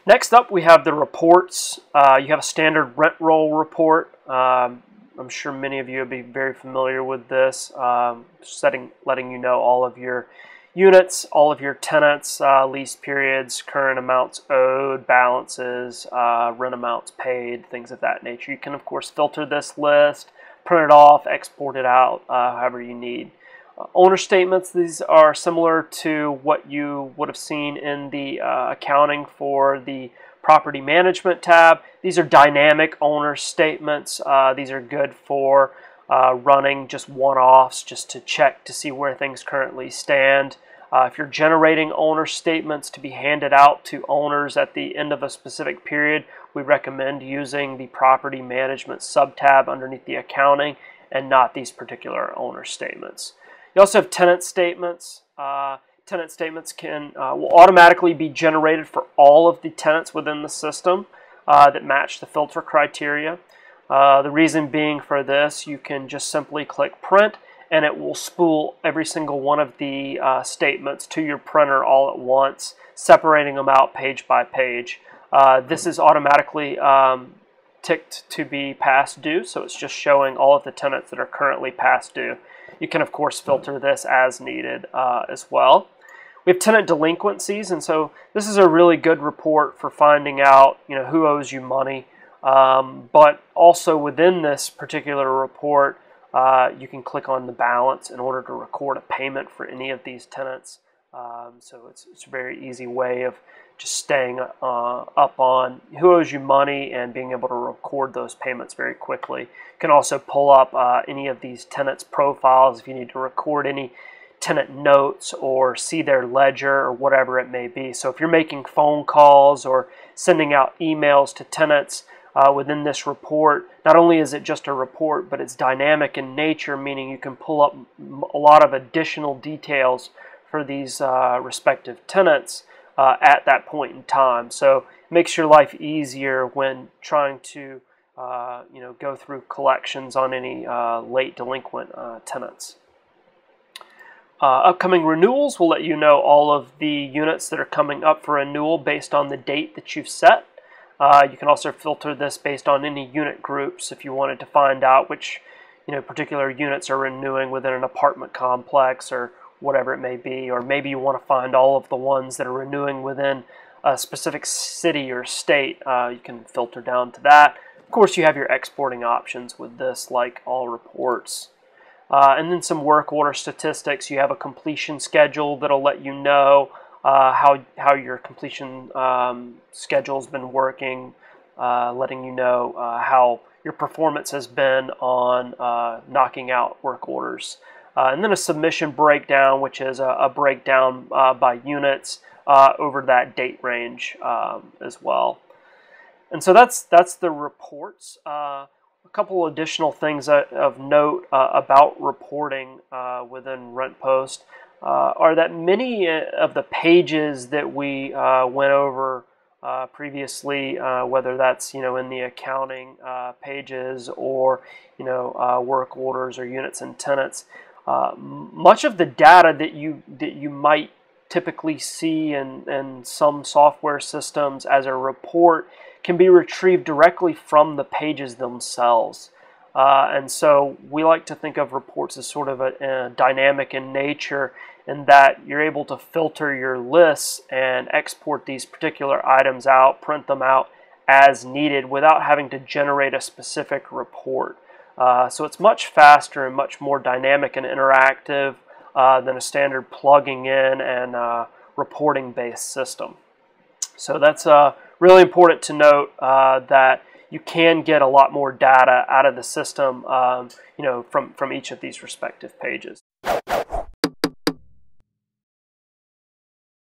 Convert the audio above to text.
Next up, we have the reports. You have a standard rent roll report. I'm sure many of you will be very familiar with this, letting you know all of your units, all of your tenants, lease periods, current amounts owed, balances, rent amounts paid, things of that nature. You can, of course, filter this list, print it off, export it out, however you need. Owner statements, these are similar to what you would have seen in the accounting for the property management tab. These are dynamic owner statements. These are good for running just one-offs, just to check to see where things currently stand. If you're generating owner statements to be handed out to owners at the end of a specific period, we recommend using the property management sub-tab underneath the accounting and not these particular owner statements. You also have tenant statements. Tenant statements will automatically be generated for all of the tenants within the system that match the filter criteria. The reason being for this, you can just simply click print and it will spool every single one of the statements to your printer all at once, separating them out page by page. This is automatically ticked to be past due, so it's just showing all of the tenants that are currently past due. You can, of course, filter this as needed as well. We have tenant delinquencies, and so this is a really good report for finding out, who owes you money. But also within this particular report, you can click on the balance in order to record a payment for any of these tenants. So it's a very easy way of just staying up on who owes you money and being able to record those payments very quickly. You can also pull up any of these tenants' profiles if you need to record any tenant notes or see their ledger or whatever it may be. So if you're making phone calls or sending out emails to tenants within this report, not only is it just a report, but it's dynamic in nature, meaning you can pull up a lot of additional details for these respective tenants at that point in time. So it makes your life easier when trying to go through collections on any late delinquent tenants. Upcoming renewals will let you know all of the units that are coming up for renewal based on the date that you've set. You can also filter this based on any unit groups if you wanted to find out which particular units are renewing within an apartment complex or whatever it may be, or maybe you want to find all of the ones that are renewing within a specific city or state. You can filter down to that. Of course, you have your exporting options with this, like all reports. And then some work order statistics. You have a completion schedule that'll let you know how your completion schedule's been working, letting you know how your performance has been on knocking out work orders. And then a submission breakdown, which is a breakdown by units over that date range as well. And so that's the reports. A couple additional things of note about reporting within RentPost are that many of the pages that we went over previously, whether that's in the accounting pages or work orders or units and tenants, much of the data that you might typically see in some software systems as a report can be retrieved directly from the pages themselves. And so we like to think of reports as sort of a dynamic in nature, in that you're able to filter your lists and export these particular items out, print them out as needed without having to generate a specific report. So it's much faster and much more dynamic and interactive than a standard plugging in and reporting based system. So that's really important to note that you can get a lot more data out of the system from each of these respective pages.